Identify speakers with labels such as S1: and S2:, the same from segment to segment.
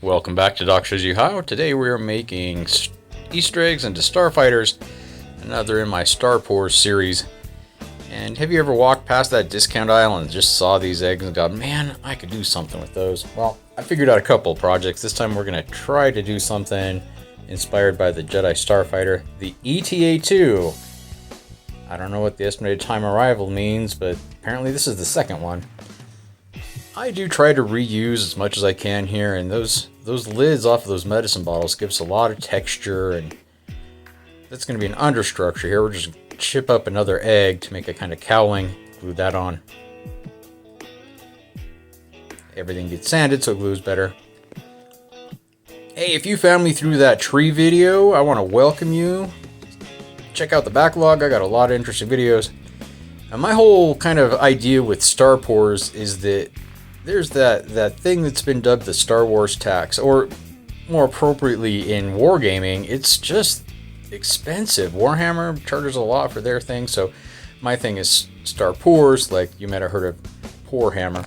S1: Welcome back to Doc Shows You How. Today we are making Easter eggs into starfighters, another in my Star Pours series. And have you ever walked past that discount aisle and just saw these eggs and thought, man, I could do something with those? Well, I figured out a couple of projects. This time we're going to try to do something inspired by the Jedi Starfighter, the ETA-2. I don't know what the estimated time arrival means, but apparently this is the second one. I do try to reuse as much as I can here, and those lids off of those medicine bottles gives a lot of texture, and that's going to be an understructure here. We're just going to chip up another egg to make a kind of cowling, glue that on. Everything gets sanded so it glues better. Hey, if you found me through that tree video, I want to welcome you. Check out the backlog. I got a lot of interesting videos. And my whole kind of idea with Star Pours is that there's that thing that's been dubbed the Star Wars tax, or more appropriately in wargaming, it's just expensive. Warhammer charges a lot for their thing, so my thing is Star Pours, like you might have heard of Pour Hammer.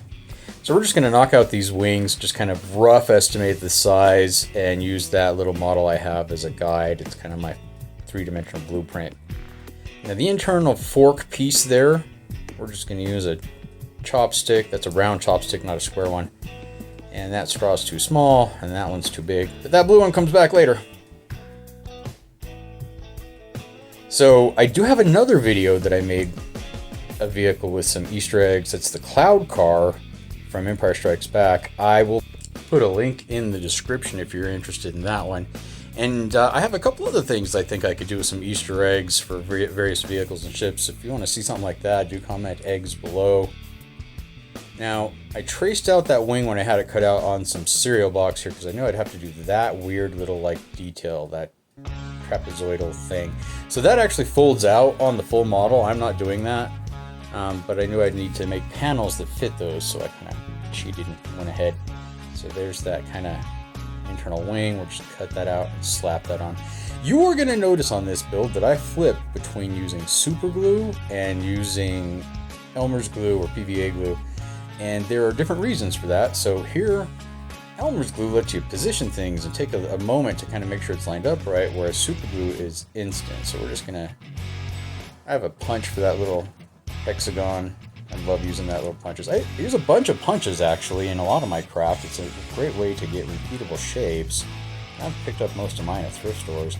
S1: So we're just going to knock out these wings, just kind of rough estimate the size, and use that little model I have as a guide. It's kind of my three-dimensional blueprint. Now the internal fork piece there, we're just going to use a chopstick. That's a round chopstick, not a square one. And that straw's too small, and that one's too big. But that blue one comes back later. So I do have another video that I made, a vehicle with some Easter eggs. It's the Cloud Car from Empire Strikes Back. I will put a link in the description if you're interested in that one. And I have a couple other things I think I could do with some Easter eggs for various vehicles and ships. If you want to see something like that, do comment eggs below. Now, I traced out that wing when I had it cut out on some cereal box here because I knew I'd have to do that weird little like detail, that trapezoidal thing. So that actually folds out on the full model. I'm not doing that, but I knew I'd need to make panels that fit those, so I kind of cheated and went ahead. So there's that kind of internal wing. We'll just cut that out and slap that on. You are going to notice on this build that I flip between using super glue and using Elmer's glue or PVA glue. And there are different reasons for that. So here, Elmer's glue lets you position things and take a moment to kind of make sure it's lined up right, whereas super glue is instant. So we're just gonna, I have a punch for that little hexagon. I love using that little punches. I use a bunch of punches actually in a lot of my craft. It's a great way to get repeatable shapes. I've picked up most of mine at thrift stores.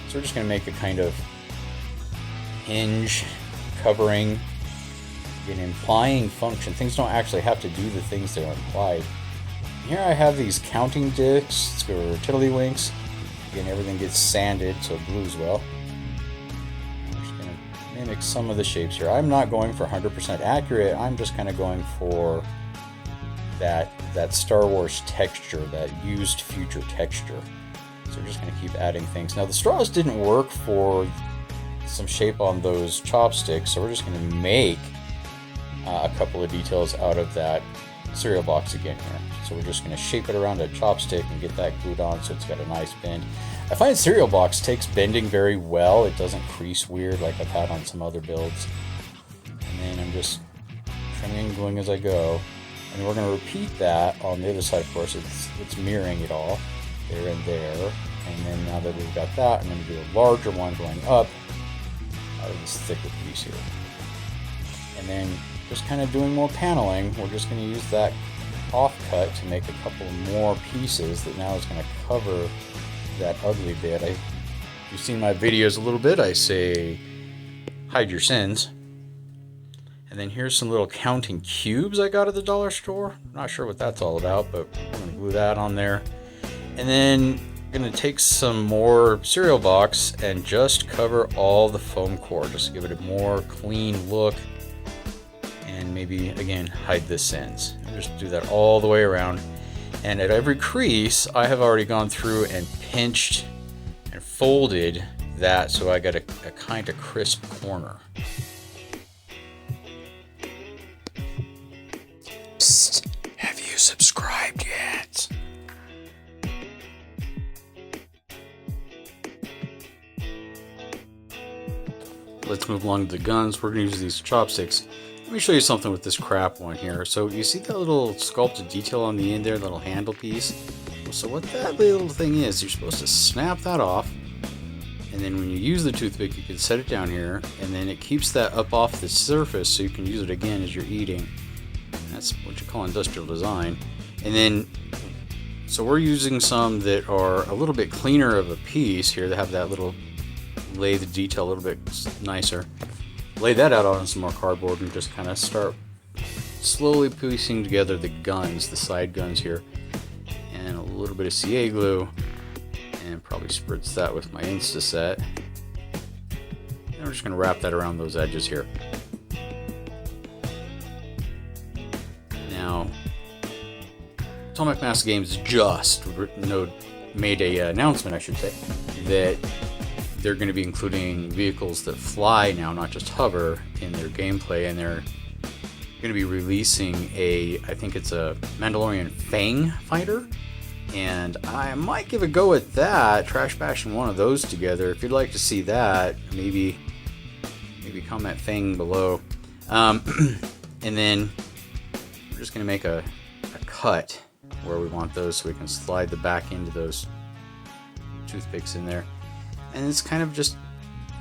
S1: So we're just gonna make a kind of hinge covering, an implying function. Things don't actually have to do the things that are implied. Here I have these counting discs or Tiddlywinks. Again, everything gets sanded so it glues well. I'm just going to mimic some of the shapes here. I'm not going for 100% accurate. I'm just kind of going for that Star Wars texture, that used future texture. So we're just going to keep adding things. Now the straws didn't work for some shape on those chopsticks, so we're just going to make a couple of details out of that cereal box again here. So we're just going to shape it around a chopstick and get that glued on so it's got a nice bend. I find cereal box takes bending very well. It doesn't crease weird like I've had on some other builds. And then I'm just trimming and gluing as I go. And we're going to repeat that on the other side, of course. It's mirroring it all there and there. And then now that we've got that, I'm going to do a larger one going up out of this thicker piece here. And then just kind of doing more paneling. We're just going to use that offcut to make a couple more pieces that now is going to cover that ugly bit. If you've seen my videos a little bit, I say hide your sins. And then here's some little counting cubes I got at the dollar store. I'm not sure what that's all about, but I'm going to glue that on there. And then I'm going to take some more cereal box and just cover all the foam core, just to give it a more clean look. And maybe, again, hide the sins. Just do that all the way around. And at every crease, I have already gone through and pinched and folded that so I got a kind of crisp corner. Psst, have you subscribed yet? Let's move along to the guns. We're going to use these chopsticks. Let me show you something with this crap one here. So you see that little sculpted detail on the end there, little handle piece? We'll So what that little thing is, you're supposed to snap that off, and then when you use the toothpick, you can set it down here, and then it keeps that up off the surface so you can use it again as you're eating. That's what you call industrial design. And then, so we're using some that are a little bit cleaner of a piece here. They have that little, lay the detail a little bit nicer. Lay that out on some more cardboard and just kind of start slowly piecing together the guns, the side guns here. And a little bit of CA glue. And probably spritz that with my Instaset. And we're just going to wrap that around those edges here. Now, Atomic Mass Games just made a announcement, I should say, that they're going to be including vehicles that fly now, not just hover, in their gameplay, and they're going to be releasing I think it's a Mandalorian Fang fighter, and I might give a go at that, trash bashing one of those together. If you'd like to see that, maybe comment Fang below. And then we're just going to make a cut where we want those so we can slide the back into those toothpicks in there. And it's kind of just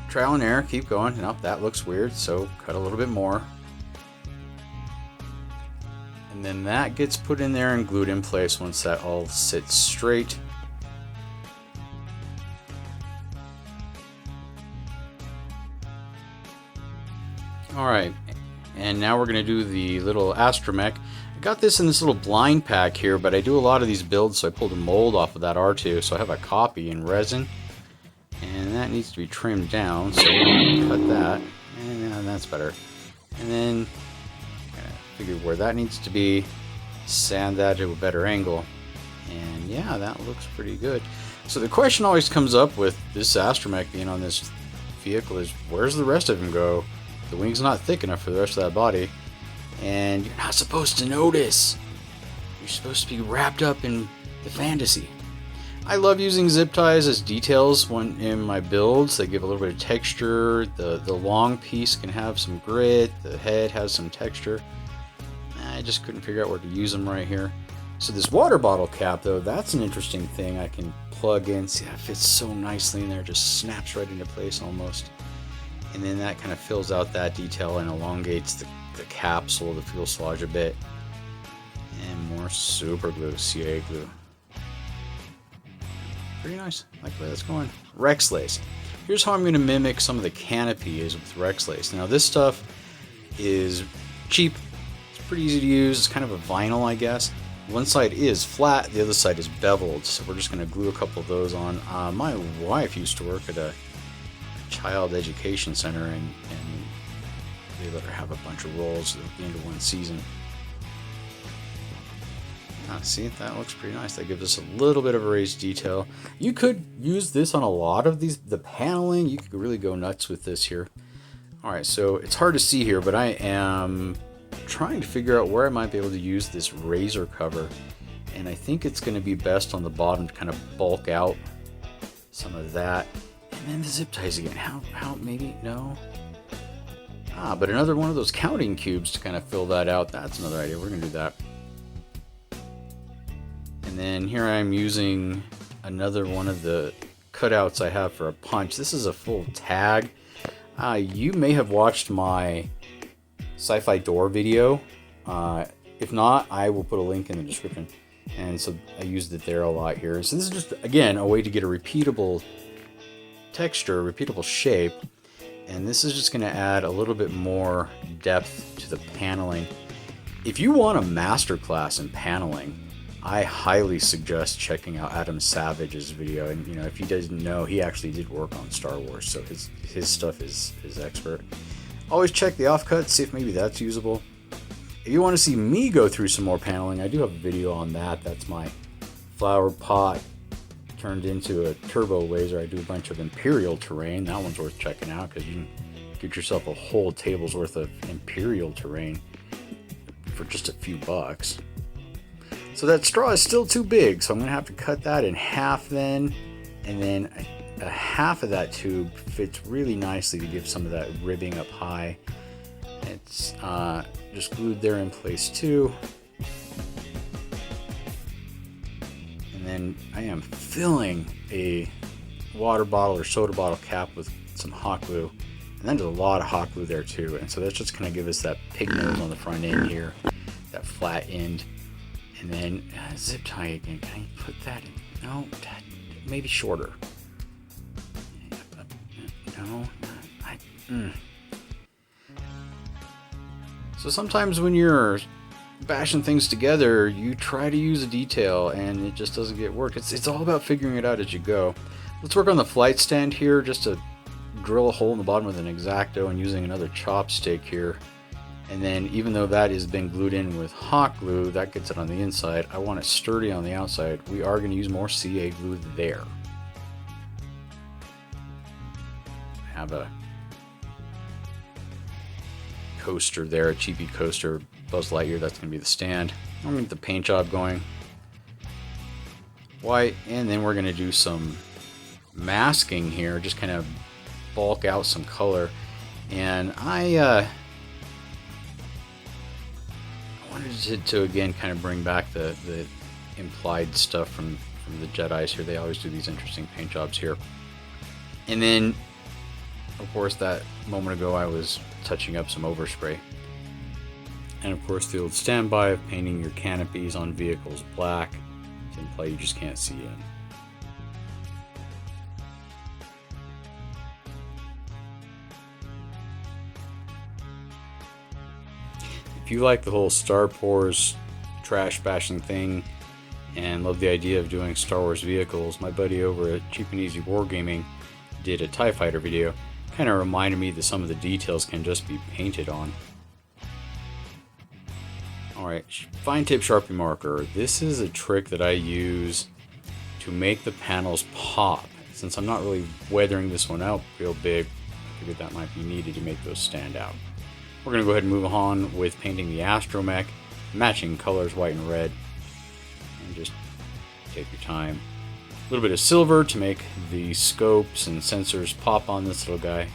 S1: trial and error, keep going. Nope, that looks weird, so cut a little bit more. And then that gets put in there and glued in place once that all sits straight. Alright, and now we're going to do the little Astromech. I got this in this little blind pack here, but I do a lot of these builds, so I pulled a mold off of that R2, so I have a copy in resin. And that needs to be trimmed down, so we're going to cut that. And that's better. And then figure where that needs to be, sand that to a better angle. And yeah, that looks pretty good. So the question always comes up with this Astromech being on this vehicle is, where's the rest of him go? The wing's not thick enough for the rest of that body. And you're not supposed to notice. You're supposed to be wrapped up in the fantasy. I love using zip ties as details in my builds. They give a little bit of texture. The long piece can have some grit. The head has some texture. I just couldn't figure out where to use them right here. So this water bottle cap, though, that's an interesting thing. I can plug in. See, that fits so nicely in there. Just snaps right into place almost. And then that kind of fills out that detail and elongates the capsule, the fuselage a bit. And more super glue, CA glue. Pretty nice. I like the way that's going. Rex lace. Here's how I'm going to mimic some of the Canopy is with Rex lace. Now this stuff is cheap. It's pretty easy to use. It's kind of a vinyl, I guess. One side is flat, the other side is beveled. So we're just going to glue a couple of those on. My wife used to work at a child education center, and they let her have a bunch of rolls at the end of one season. See, that looks pretty nice. That gives us a little bit of a raised detail. You could use this on a lot of the paneling. You could really go nuts with this here. Alright, so it's hard to see here, but I am trying to figure out where I might be able to use this razor cover. And I think it's going to be best on the bottom to kind of bulk out some of that. And then the zip ties again. How maybe? No. But another one of those counting cubes to kind of fill that out. That's another idea. We're going to do that. And then here I'm using another one of the cutouts I have for a punch. This is a full tag. You may have watched my sci-fi door video. If not, I will put a link in the description. And so I used it there a lot here. So this is just, again, a way to get a repeatable texture, repeatable shape. And this is just going to add a little bit more depth to the paneling. If you want a masterclass in paneling, I highly suggest checking out Adam Savage's video. And you know, if he doesn't know, he actually did work on Star Wars, so his stuff is expert. Always check the offcuts, see if maybe that's usable. If you want to see me go through some more paneling, I do have a video on that. That's my flower pot turned into a turbo laser. I do a bunch of Imperial terrain. That one's worth checking out because you can get yourself a whole table's worth of Imperial terrain for just a few bucks. So that straw is still too big, so I'm going to have to cut that in half then. And then a half of that tube fits really nicely to give some of that ribbing up high. It's just glued there in place too. And And then I am filling a water bottle or soda bottle cap with some hot glue. And then there's a lot of hot glue there too. And so that's just going to give us that pig nose on the front end here, that flat end. And then zip tie again. Can I put that in? No, maybe shorter. No, So sometimes when you're bashing things together, you try to use a detail and it just doesn't get work. It's all about figuring it out as you go. Let's work on the flight stand here, just to drill a hole in the bottom with an X-Acto and using another chopstick here. And then even though that has been glued in with hot glue, that gets it on the inside. I want it sturdy on the outside. We are going to use more CA glue there. I have a coaster there, a cheapy coaster, Buzz Lightyear. That's going to be the stand. I'm going to get the paint job going. White, and then we're going to do some masking here, just kind of bulk out some color. And I wanted to again kind of bring back the implied stuff from the Jedis here. They always do these interesting paint jobs here. And then, of course, that moment ago I was touching up some overspray. And of course the old standby of painting your canopies on vehicles black to imply you just can't see in. If you like the whole Star Wars trash bashing thing and love the idea of doing Star Wars vehicles, my buddy over at Cheap and Easy Wargaming did a TIE Fighter video. Kind of reminded me that some of the details can just be painted on. Alright, fine tip Sharpie marker. This is a trick that I use to make the panels pop. Since I'm not really weathering this one out real big, I figured that might be needed to make those stand out. We're going to go ahead and move on with painting the Astromech, matching colors white and red, and just take your time. A little bit of silver to make the scopes and sensors pop on this little guy.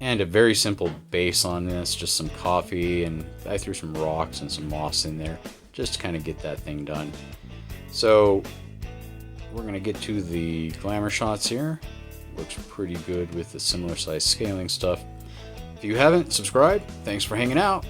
S1: And a very simple base on this, just some coffee, and I threw some rocks and some moss in there just to kind of get that thing done. So we're going to get to the glamour shots here. Looks pretty good with the similar size scaling stuff. If you haven't, subscribe. Thanks for hanging out.